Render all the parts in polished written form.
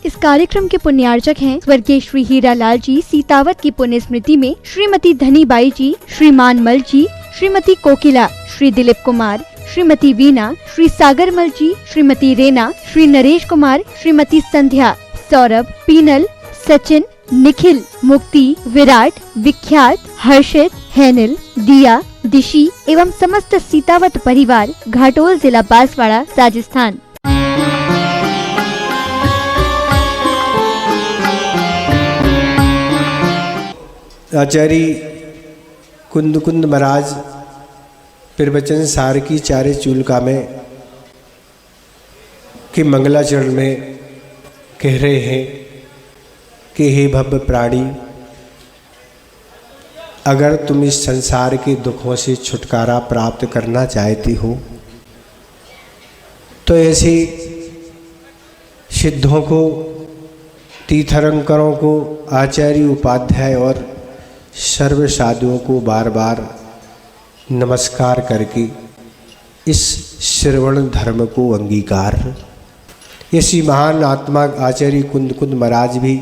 इस कार्यक्रम के पुण्यार्चक हैं स्वर्गीय श्री हीरालाल जी सीतावत की पुण्य स्मृति में श्रीमती धनीबाई जी, श्रीमान मल जी, श्रीमती कोकिला, श्री दिलीप कुमार, श्रीमती वीना, श्री सागर मल जी, श्रीमती रेना, श्री नरेश कुमार, श्रीमती संध्या, सौरभ, पीनल, सचिन, निखिल, मुक्ति, विराट, विख्यात, हर्षित, हैनिल, दिया, दिशी एवं समस्त सीतावत परिवार, घाटोल, जिला बांसवाड़ा, राजस्थान। आचार्य कुंद कुंद महाराज प्रवचन सार की चारे चूलका में कि मंगलाचरण में कह रहे हैं कि हे भव्य प्राणी, अगर तुम इस संसार के दुखों से छुटकारा प्राप्त करना चाहती हो तो ऐसे सिद्धों को, तीर्थंकरों को, आचार्य उपाध्याय और सर्व साधुओं को बार बार नमस्कार करके इस श्रवण धर्म को अंगीकार। ऐसी महान आत्मा आचार्य कुंद कुंद महाराज भी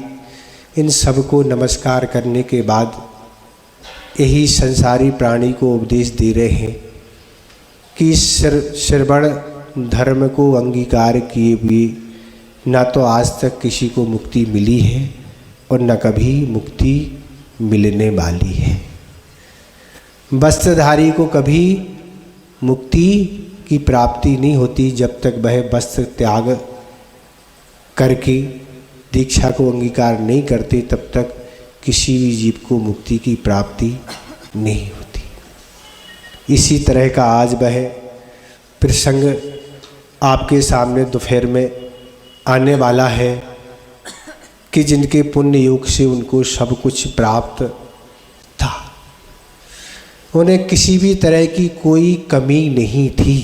इन सबको नमस्कार करने के बाद यही संसारी प्राणी को उपदेश दे रहे हैं कि श्रवण धर्म को अंगीकार किए हुए ना तो आज तक किसी को मुक्ति मिली है और न कभी मुक्ति मिलने वाली है। वस्त्रधारी को कभी मुक्ति की प्राप्ति नहीं होती जब तक वह वस्त्र त्याग करके दीक्षा को अंगीकार नहीं करते, तब तक किसी भी जीव को मुक्ति की प्राप्ति नहीं होती। इसी तरह का आज वह प्रसंग आपके सामने दोपहर में आने वाला है कि जिनके पुण्य योग से उनको सब कुछ प्राप्त था, उन्हें किसी भी तरह की कोई कमी नहीं थी।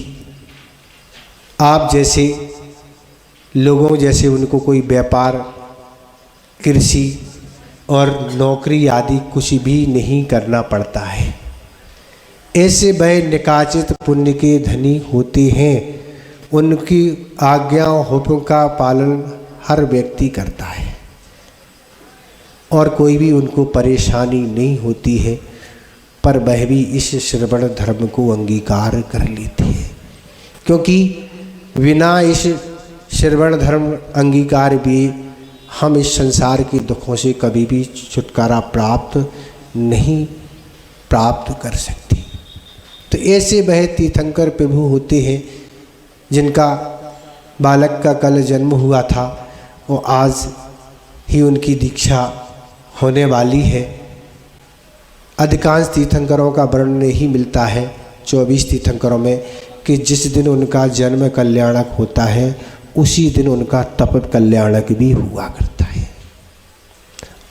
आप जैसे लोगों जैसे उनको कोई व्यापार, कृषि और नौकरी आदि कुछ भी नहीं करना पड़ता है। ऐसे वह निकाचित पुण्य के धनी होते हैं। उनकी आज्ञा हुक्म का पालन हर व्यक्ति करता है और कोई भी उनको परेशानी नहीं होती है, पर वह भी इस श्रवण धर्म को अंगीकार कर लेते हैं, क्योंकि बिना इस श्रवण धर्म अंगीकार भी हम इस संसार के दुखों से कभी भी छुटकारा नहीं प्राप्त कर सकते। तो ऐसे वह तीर्थंकर प्रभु होते हैं जिनका बालक का कल जन्म हुआ था, वो आज ही उनकी दीक्षा होने वाली है। अधिकांश तीर्थंकरों का वर्णन यही मिलता है 24 तीर्थंकरों में कि जिस दिन उनका जन्म कल्याणक होता है उसी दिन उनका तप कल्याणक भी हुआ करता है।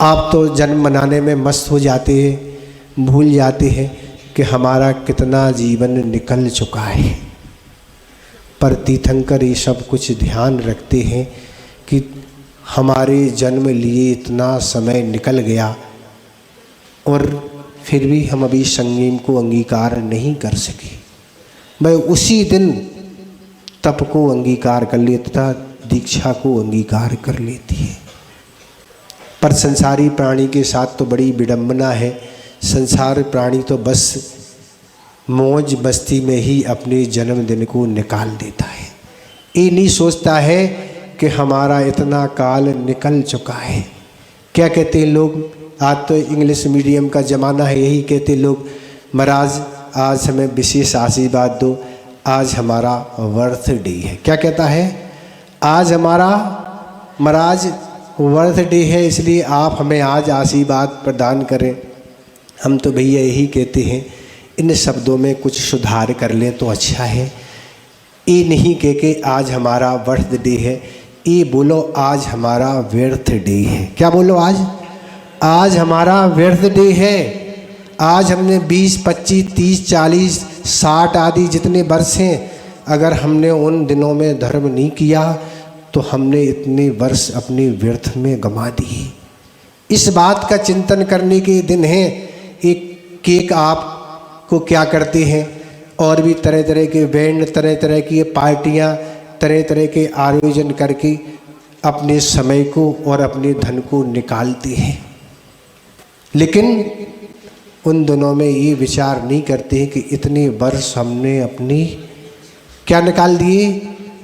आप तो जन्म मनाने में मस्त हो जाते हैं, भूल जाते हैं कि हमारा कितना जीवन निकल चुका है, पर तीर्थंकर ये सब कुछ ध्यान रखते हैं कि हमारे जन्म लिए इतना समय निकल गया और फिर भी हम अभी संयम को अंगीकार नहीं कर सके। मैं उसी दिन तप को अंगीकार कर लेता, दीक्षा को अंगीकार कर लेती है। पर संसारी प्राणी के साथ तो बड़ी विडंबना है। संसार प्राणी तो बस मौज मस्ती में ही अपने जन्मदिन को निकाल देता है। ये नहीं सोचता है कि हमारा इतना काल निकल चुका है। क्या कहते हैं लोग, आज तो इंग्लिश मीडियम का ज़माना है, यही कहते लोग, महाराज आज हमें विशेष आशीर्वाद दो, आज हमारा बर्थडे है। क्या कहता है, आज हमारा महाराज बर्थडे है, इसलिए आप हमें आज आशीर्वाद प्रदान करें। हम तो भैया यही कहते हैं, इन शब्दों में कुछ सुधार कर लें तो अच्छा है। ये नहीं कह के आज हमारा बर्थडे है, ये बोलो आज हमारा बर्थडे है। क्या बोलो, आज हमारा बर्थडे है। आज हमने 20, 25, 30, 40, 60 आदि जितने वर्ष हैं, अगर हमने उन दिनों में धर्म नहीं किया तो हमने इतने वर्ष अपने व्यर्थ में गंवा दिए। इस बात का चिंतन करने के दिन हैं। एक केक आप को क्या करते हैं, और भी तरह तरह के बैंड, तरह तरह की पार्टियां, तरह तरह के आयोजन करके अपने समय को और अपने धन को निकालते हैं, लेकिन उन दोनों में ये विचार नहीं करते हैं कि इतने वर्ष हमने अपनी क्या निकाल दिए,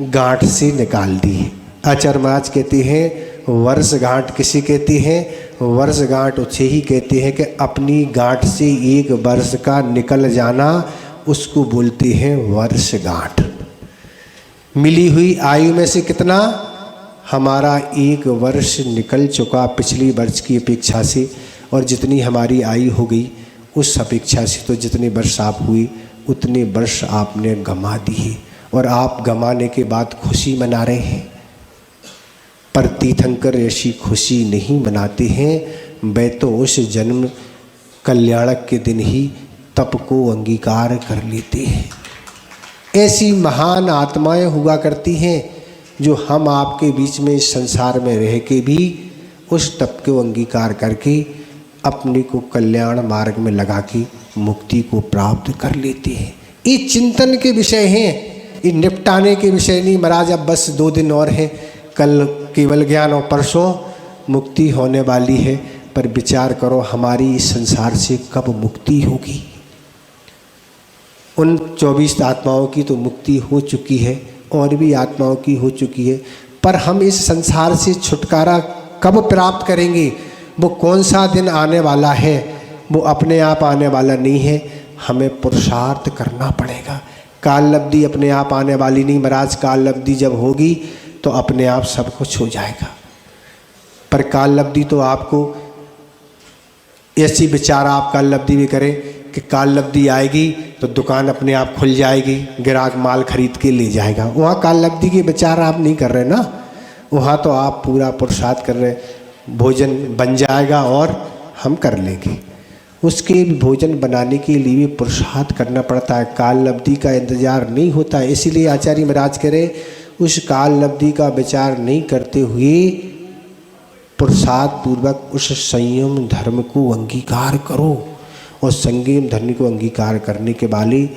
गांठ से निकाल दिए। आचार्य महाराज कहते हैं वर्ष गांठ किसे कहते हैं, वर्ष गांठ उसे ही कहते हैं कि अपनी गांठ से एक वर्ष का निकल जाना, उसको बोलते हैं वर्ष गांठ। मिली हुई आयु में से कितना, हमारा एक वर्ष निकल चुका पिछली वर्ष की अपेक्षा से, और जितनी हमारी आयु हो गई उस अपेक्षा से तो जितने वर्ष आप हुए उतने वर्ष आपने गंवा दिए, और आप गंवाने के बाद खुशी मना रहे हैं। पर तीर्थंकर ऐसी खुशी नहीं मनाते हैं, वे तो उस जन्म कल्याणक के दिन ही तप को अंगीकार कर लेते हैं। ऐसी महान आत्माएं हुआ करती हैं जो हम आपके बीच में इस संसार में रह के भी उस तप को अंगीकार करके अपने को कल्याण मार्ग में लगा के मुक्ति को प्राप्त कर लेते हैं। ये चिंतन के विषय हैं, ये निपटाने के विषय नहीं। महाराज अब बस 2 दिन और हैं, कल केवल ज्ञान और परसों मुक्ति होने वाली है, पर विचार करो हमारी इस संसार से कब मुक्ति होगी। उन 24 आत्माओं की तो मुक्ति हो चुकी है, और भी आत्माओं की हो चुकी है, पर हम इस संसार से छुटकारा कब प्राप्त करेंगे, वो कौन सा दिन आने वाला है, वो अपने आप आने वाला नहीं है, हमें पुरुषार्थ करना पड़ेगा। काल लब्धि अपने आप आने वाली नहीं महाराज, काल लब्धि जब होगी तो अपने आप सब कुछ हो जाएगा। पर काल लब्धि तो आपको ऐसी विचार आप काल लब्धि भी करें कि काल लब्धि आएगी तो दुकान अपने आप खुल जाएगी, ग्राहक माल खरीद के ले जाएगा। वहाँ काल लब्धि के विचार आप नहीं कर रहे ना, वहाँ तो आप पूरा पुरुषार्थ कर रहे, भोजन बन जाएगा और हम कर लेंगे। उसके भोजन बनाने के लिए भी पुरुषार्थ करना पड़ता है, काल लब्धि का इंतजार नहीं होता है। इसीलिए आचार्य महाराज कह रहे उस काल लब्धि का विचार नहीं करते हुए पुरुषार्थ पूर्वक उस संयम धर्म को अंगीकार करो, और संयम धर्म को अंगीकार करने के वाले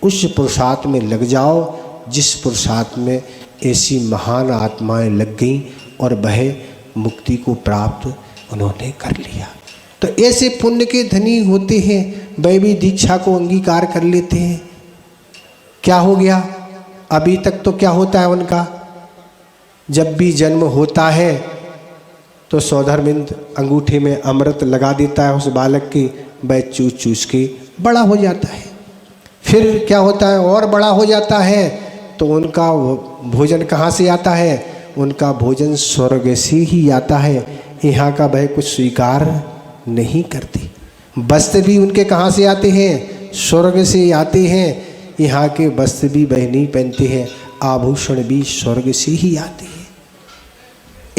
उस पुरुषार्थ में लग जाओ जिस पुरुषार्थ में ऐसी महान आत्माएं लग गईं और वह मुक्ति को प्राप्त उन्होंने कर लिया। तो ऐसे पुण्य के धनी होते हैं, वह भी दीक्षा को अंगीकार कर लेते हैं। क्या हो गया, अभी तक तो क्या होता है उनका, जब भी जन्म होता है तो सौधर्मिंद अंगूठे में अमृत लगा देता है उस बालक के, वह चूस चूस के बड़ा हो जाता है। फिर क्या होता है, और बड़ा हो जाता है तो उनका भोजन कहाँ से आता है, उनका भोजन स्वर्ग से ही आता है। यहाँ का वह कुछ स्वीकार नहीं करते। वस्त्र भी उनके कहाँ से आते हैं, स्वर्ग से आते हैं। यहाँ के वस्त्र भी वह नहीं पहनते हैं, आभूषण भी स्वर्ग से ही आते हैं।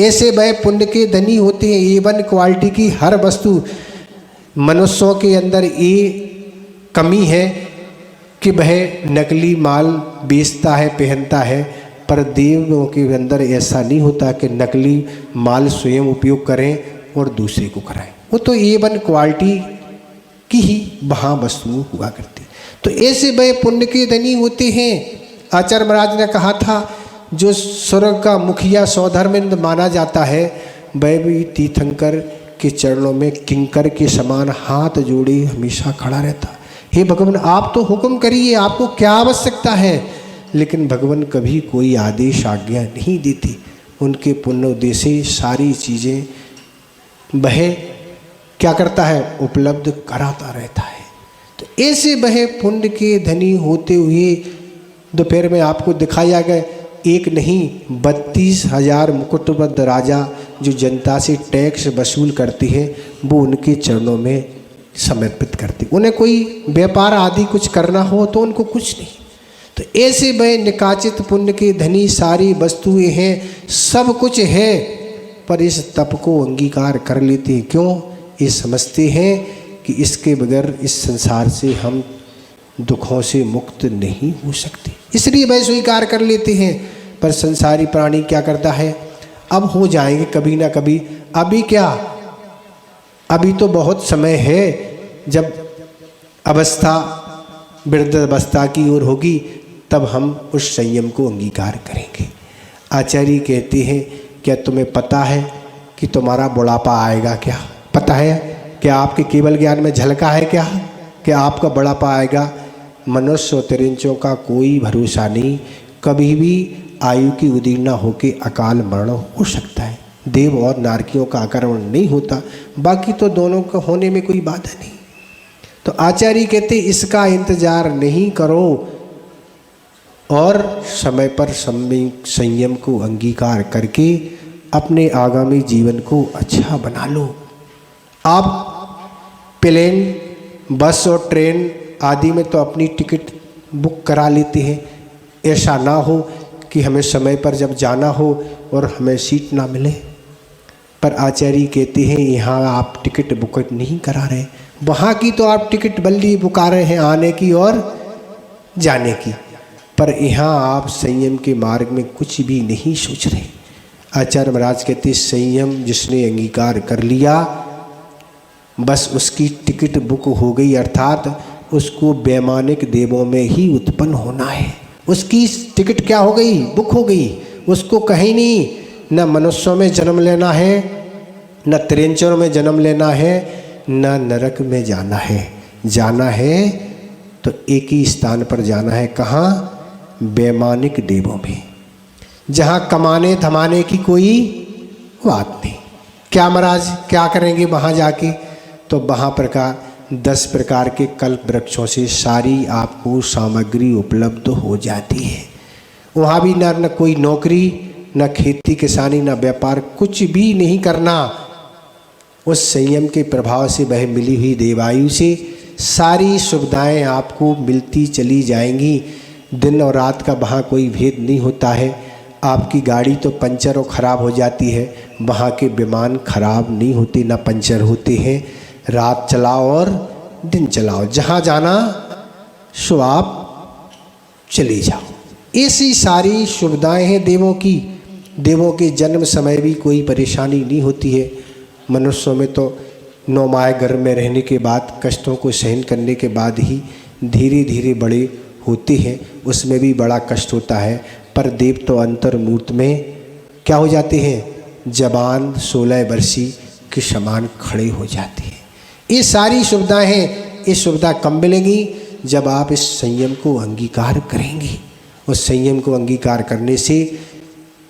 ऐसे वह पुण्य के धनी होते हैं। A1 क्वालिटी की हर वस्तु, मनुष्यों के अंदर ये कमी है कि वह नकली माल बेचता है, पहनता है, पर देवों के अंदर ऐसा नहीं होता कि नकली माल स्वयं उपयोग करें और दूसरे को कराएं। वो तो A1 क्वालिटी की ही वहाँ वस्तुएं हुआ करती। तो ऐसे वह पुण्य के धनी होते हैं। आचार्य महाराज ने कहा था जो स्वर्ग का मुखिया सौधर्मिंद माना जाता है, वह भी तीर्थंकर के चरणों में किंकर के समान हाथ जोड़े हमेशा खड़ा रहता। हे भगवान, आप तो हुक्म करिए, आपको क्या आवश्यकता है। लेकिन भगवान कभी कोई आदेश आज्ञा नहीं देती। उनके पुण्य उद्देश्य सारी चीज़ें वह क्या करता है, उपलब्ध कराता रहता है। तो ऐसे वह पुण्य के धनी होते हुए दोपहर में आपको दिखाया गया, एक नहीं 32,000 मुकुटबद्ध राजा जो जनता से टैक्स वसूल करती है, वो उनके चरणों में समर्पित करती। उन्हें कोई व्यापार आदि कुछ करना हो तो उनको कुछ नहीं। तो ऐसे वह निकाचित पुण्य के धनी, सारी वस्तुएं हैं, सब कुछ है, पर इस तप को अंगीकार कर लेते हैं। क्यों? ये समझते हैं कि इसके बगैर इस संसार से हम दुखों से मुक्त नहीं हो सकते, इसलिए वह स्वीकार कर लेते हैं। पर संसारी प्राणी क्या करता है, अब हो जाएंगे कभी ना कभी, अभी क्या, अभी तो बहुत समय है, जब अवस्था वृद्ध अवस्था की ओर होगी तब हम उस संयम को अंगीकार करेंगे। आचार्य कहते हैं क्या तुम्हें पता है कि तुम्हारा बुढ़ापा आएगा? क्या पता है? क्या आपके केवल ज्ञान में झलका है क्या कि आपका बुढ़ापा आएगा? मनुष्य और तिरंचों का कोई भरोसा नहीं, कभी भी आयु की उदीर्णा होके अकाल मरण हो सकता है। देव और नारकियों का आक्रमण नहीं होता, बाकी तो दोनों का होने में कोई बाधा नहीं। तो आचार्य कहते इसका इंतजार नहीं करो और समय पर संयम को अंगीकार करके अपने आगामी जीवन को अच्छा बना लो। आप प्लेन, बस और ट्रेन आदि में तो अपनी टिकट बुक करा लेते हैं। ऐसा ना हो कि हमें समय पर जब जाना हो और हमें सीट ना मिले। पर आचार्य कहते हैं यहाँ आप टिकट बुक नहीं करा रहे, वहाँ की तो आप टिकट बल्कि बुका रहे हैं आने की और जाने की, पर यहाँ आप संयम के मार्ग में कुछ भी नहीं सोच रहे। आचार्य महाराज कहते संयम जिसने अंगीकार कर लिया बस उसकी टिकट बुक हो गई, अर्थात उसको वैमानिक देवों में ही उत्पन्न होना है। उसकी टिकट क्या हो गई? बुक हो गई। उसको कहीं नहीं, न मनुष्यों में जन्म लेना है, न त्रिंचरों में जन्म लेना है, न नरक में जाना है। जाना है तो एक ही स्थान पर जाना है। कहाँ? वैमानिक देवों में, जहाँ कमाने धमाने की कोई बात नहीं। क्या महाराज क्या करेंगे वहाँ जाके? तो वहाँ प्रकार 10 प्रकार के कल्प वृक्षों से सारी आपको सामग्री उपलब्ध हो जाती है। वहाँ भी न कोई नौकरी, न खेती किसानी, न व्यापार, कुछ भी नहीं करना। उस संयम के प्रभाव से वह मिली हुई देवायु से सारी सुविधाएं आपको मिलती चली जाएंगी। दिन और रात का वहाँ कोई भेद नहीं होता है। आपकी गाड़ी तो पंचर और ख़राब हो जाती है, वहाँ के विमान खराब नहीं होते, ना पंचर होते हैं। रात चलाओ और दिन चलाओ, जहाँ जाना सो आप चले जाओ। ऐसी सारी सुविधाएं हैं देवों की। देवों के जन्म समय भी कोई परेशानी नहीं होती है। मनुष्यों में तो 9 माह गर्भ में रहने के बाद, कष्टों को सहन करने के बाद ही धीरे धीरे बड़े होते हैं, उसमें भी बड़ा कष्ट होता है। पर देव तो अंतर्मूर्त में क्या हो जाते हैं? जवान 16 वर्षीय के समान खड़े हो जाते हैं। ये सारी सुविधाएं हैं। ये सुविधा कब मिलेंगी? जब आप इस संयम को अंगीकार करेंगे। उस संयम को अंगीकार करने से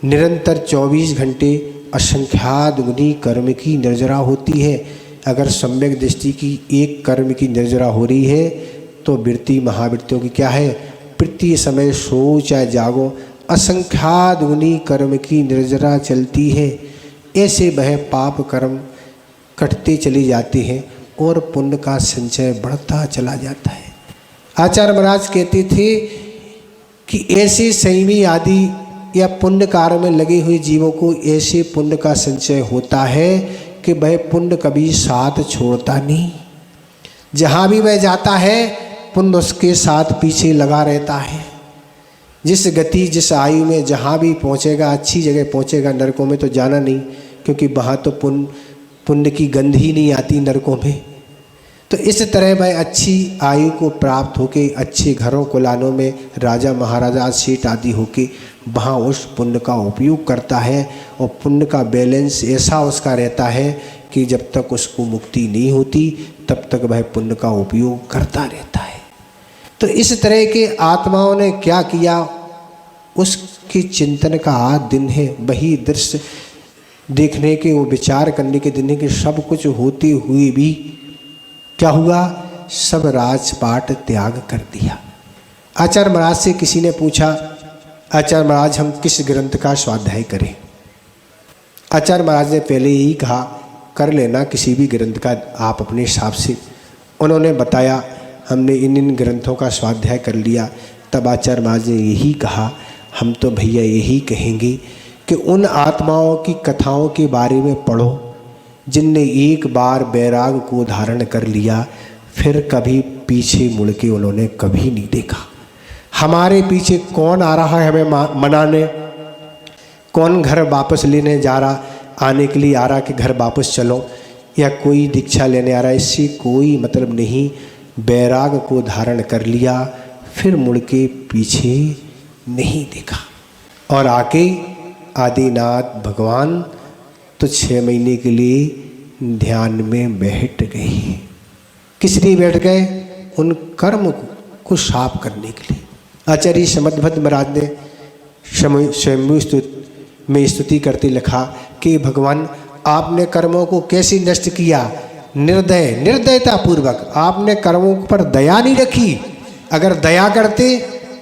निरंतर 24 घंटे असंख्यात गुनी कर्म की निर्जरा होती है। अगर सम्यक दृष्टि की एक कर्म की निर्जरा हो रही है तो वृत्ति महावृत्तियों की क्या है? प्रति समय सो चाहे जागो, असंख्यात गुनी कर्म की निर्जरा चलती है। ऐसे वह पाप कर्म कटते चले जाते हैं और पुण्य का संचय बढ़ता चला जाता है। आचार्य महाराज कहते थे कि ऐसे संयमी आदि या पुण्य कार्य में लगे हुए जीवों को ऐसे पुण्य का संचय होता है कि वह पुण्य कभी साथ छोड़ता नहीं। जहाँ भी वह जाता है पुण्य उसके साथ पीछे लगा रहता है। जिस गति जिस आयु में जहाँ भी पहुँचेगा, अच्छी जगह पहुँचेगा। नरकों में तो जाना नहीं, क्योंकि वहाँ तो पुण्य की गंध ही नहीं आती नरकों में। तो इस तरह वह अच्छी आयु को प्राप्त होके अच्छे घरों कुलानों में राजा महाराजा सेठ आदि होके वहाँ उस पुण्य का उपयोग करता है। और पुण्य का बैलेंस ऐसा उसका रहता है कि जब तक उसको मुक्ति नहीं होती तब तक वह पुण्य का उपयोग करता रहता है। तो इस तरह के आत्माओं ने क्या किया, उसके चिंतन का दिन है। वही दृश्य देखने के, वो विचार करने के दिन है कि सब कुछ होते हुए भी क्या हुआ? सब राजपाट त्याग कर दिया। आचार्य महाराज से किसी ने पूछा, आचार्य महाराज हम किस ग्रंथ का स्वाध्याय करें? आचार्य महाराज ने पहले ही कहा कर लेना किसी भी ग्रंथ का आप अपने हिसाब से। उन्होंने बताया हमने इन ग्रंथों का स्वाध्याय कर लिया। तब आचार्य महाराज ने यही कहा हम तो भैया यही कहेंगे कि उन आत्माओं की कथाओं के बारे में पढ़ो जिनने एक बार बैराग को धारण कर लिया, फिर कभी पीछे मुड़ के उन्होंने कभी नहीं देखा। हमारे पीछे कौन आ रहा है हमें मनाने, कौन घर वापस लेने जा रहा, आने के लिए आ रहा कि घर वापस चलो, या कोई दीक्षा लेने आ रहा, इससे कोई मतलब नहीं। बैराग को धारण कर लिया, फिर मुड़ के पीछे नहीं देखा और आके आदिनाथ भगवान तो 6 महीने के लिए ध्यान में बैठ गए। किस लिए बैठ गए? उन कर्म को साफ करने के लिए। आचार्य समदभद्र महाराज ने स्वयं में स्तुति करते लिखा कि भगवान आपने कर्मों को कैसे नष्ट किया? निर्दयता पूर्वक। आपने कर्मों पर दया नहीं रखी। अगर दया करते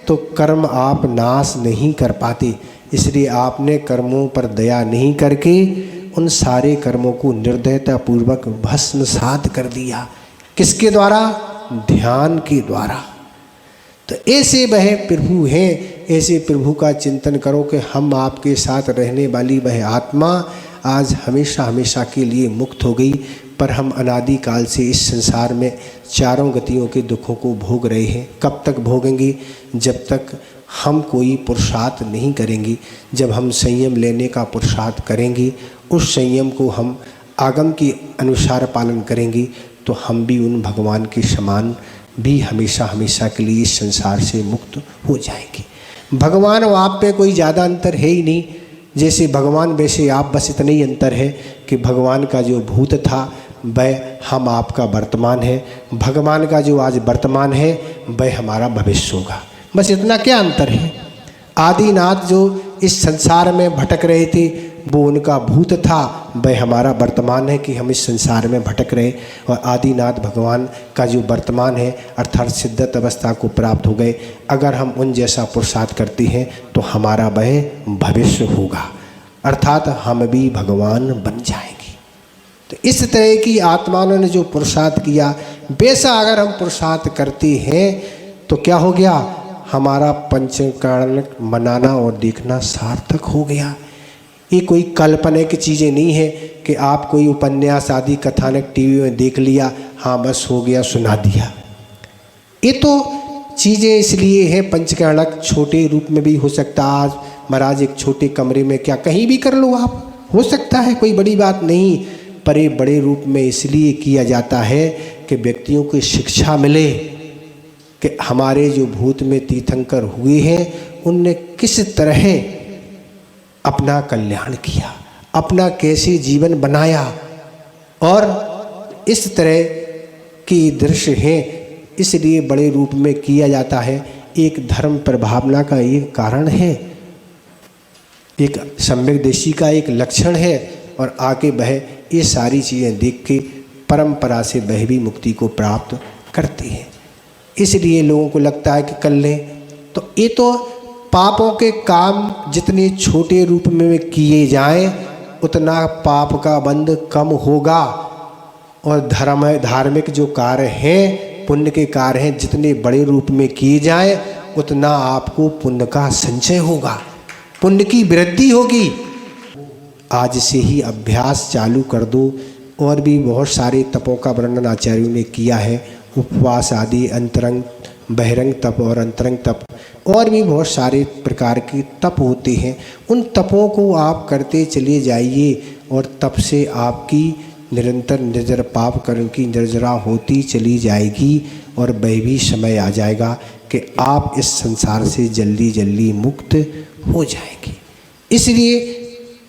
तो कर्म आप नाश नहीं कर पाते। इसलिए आपने कर्मों पर दया नहीं करके उन सारे कर्मों को निर्दयता पूर्वक भस्मसात कर दिया। किसके द्वारा? ध्यान के द्वारा। तो ऐसे वह प्रभु हैं। ऐसे प्रभु का चिंतन करो कि हम आपके साथ रहने वाली वह आत्मा आज हमेशा हमेशा के लिए मुक्त हो गई, पर हम अनादिकाल से इस संसार में चारों गतियों के दुखों को भोग रहे हैं। कब तक भोगेंगे? जब तक हम कोई पुरुषार्थ नहीं करेंगे। जब हम संयम लेने का पुरुषार्थ करेंगे, उस संयम को हम आगम के अनुसार पालन करेंगे, तो हम भी उन भगवान के समान भी हमेशा हमेशा के लिए इस संसार से मुक्त हो जाएंगे। भगवान और आप पे कोई ज़्यादा अंतर है ही नहीं। जैसे भगवान वैसे आप, बस इतना ही अंतर है कि भगवान का जो भूत था वह हम आपका वर्तमान है, भगवान का जो आज वर्तमान है वह हमारा भविष्य होगा। बस इतना क्या अंतर है। आदिनाथ जो इस संसार में भटक रहे थे वो उनका भूत था, वह हमारा वर्तमान है कि हम इस संसार में भटक रहे। और आदिनाथ भगवान का जो वर्तमान है अर्थात सिद्धत अवस्था को प्राप्त हो गए। अगर हम उन जैसा पुरुषार्थ करते हैं तो हमारा वह भविष्य होगा, अर्थात हम भी भगवान बन जाएंगे। तो इस तरह की आत्माओं ने जो पुरुषार्थ किया, वैसा अगर हम पुरुषार्थ करते हैं तो क्या हो गया? हमारा पंचकर्ण मनाना और देखना सार्थक हो गया। ये कोई कल्पना की चीज़ें नहीं है कि आप कोई उपन्यास आदि कथानक टीवी में देख लिया, हाँ बस हो गया, सुना दिया। ये तो चीज़ें इसलिए हैं पंचकर्णक छोटे रूप में भी हो सकता है। आज महाराज एक छोटे कमरे में क्या कहीं भी कर लो आप, हो सकता है, कोई बड़ी बात नहीं। पर ये बड़े रूप में इसलिए किया जाता है कि व्यक्तियों को शिक्षा मिले कि हमारे जो भूत में तीर्थंकर हुए हैं उनने किस तरह अपना कल्याण किया, अपना कैसे जीवन बनाया, और इस तरह के दृश्य हैं। इसलिए बड़े रूप में किया जाता है। एक धर्म प्रभावना का एक कारण है, एक सम्यक दृष्टि का एक लक्षण है, और आगे वह ये सारी चीज़ें देख के परंपरा से वह भी मुक्ति को प्राप्त करते हैं। इसलिए लोगों को लगता है कि कर लें, तो ये तो पापों के काम जितने छोटे रूप में किए जाएं उतना पाप का बंध कम होगा, और धार्मिक जो कार्य हैं, पुण्य के कार्य हैं, जितने बड़े रूप में किए जाएं उतना आपको पुण्य का संचय होगा, पुण्य की वृद्धि होगी। आज से ही अभ्यास चालू कर दो। और भी बहुत सारे तपों का वर्णन आचार्यों ने किया है, उपवास आदि, अंतरंग बहिरंग तप और अंतरंग तप, और भी बहुत सारे प्रकार के तप होते हैं। उन तपों को आप करते चले जाइए, और तप से आपकी निरंतर निर्जर पाप कर्म की निर्जरा होती चली जाएगी, और वह भी समय आ जाएगा कि आप इस संसार से जल्दी जल्दी मुक्त हो जाएंगे। इसलिए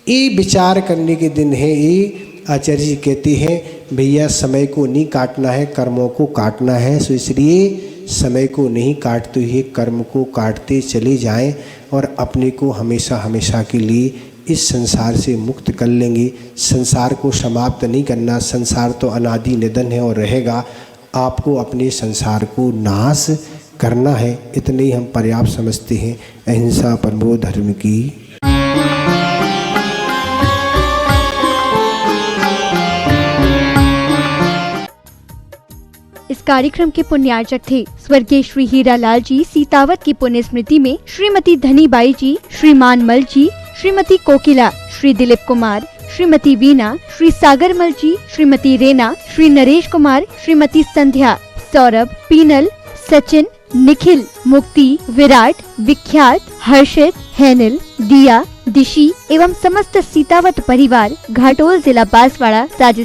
ये विचार करने के दिन है। ये आचार्य जी कहते हैं भैया समय को नहीं काटना है, कर्मों को काटना है। सो इसलिए समय को नहीं काटते हुए कर्म को काटते चले जाएं, और अपने को हमेशा हमेशा के लिए इस संसार से मुक्त कर लेंगे। संसार को समाप्त नहीं करना, संसार तो अनादि निधन है और रहेगा। आपको अपने संसार को नाश करना है, इतने ही हम पर्याप्त समझते हैं। अहिंसा परमो धर्म की। इस कार्यक्रम के पुण्यार्चक थे स्वर्गीय श्री हीरालाल जी सीतावत की पुण्य स्मृति में श्रीमती धनीबाई जी, श्रीमान मल जी, श्रीमती कोकिला, श्री दिलीप कुमार, श्रीमती वीना, श्री सागरमल जी, श्रीमती रेना, श्री नरेश कुमार, श्रीमती संध्या, सौरभ, पीनल, सचिन, निखिल, मुक्ति, विराट, विख्यात, हर्षित, हैनिल, दिया, दिशी एवं समस्त सीतावत परिवार, घाटोल जिला बांसवाड़ा, राजस्थान।